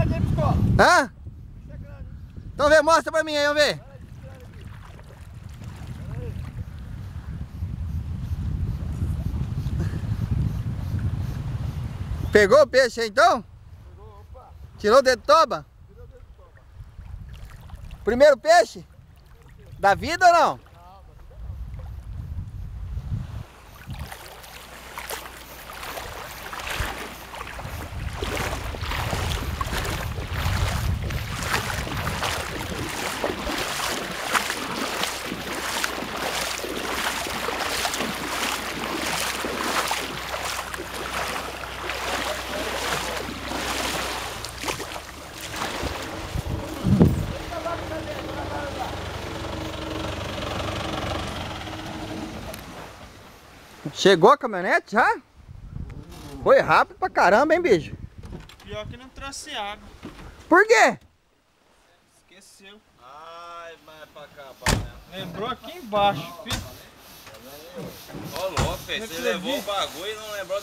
grande aí, Biscola. Hã? Bicho é grande. Então vê, mostra pra mim aí, vamos ver. Pegou o peixe aí então? Pegou, opa. Tirou o dedo de toba? Tirou o dedo de toba. Primeiro peixe? Da vida ou não? Não, Chegou a caminhonete já? Foi rápido pra caramba, hein, bicho? Pior que não trouxe água. Por quê? Esqueceu. Ai, mas pra acabar, né? Lembrou aqui embaixo, filho. Ô louco, filho, você levou o bagulho e não lembrou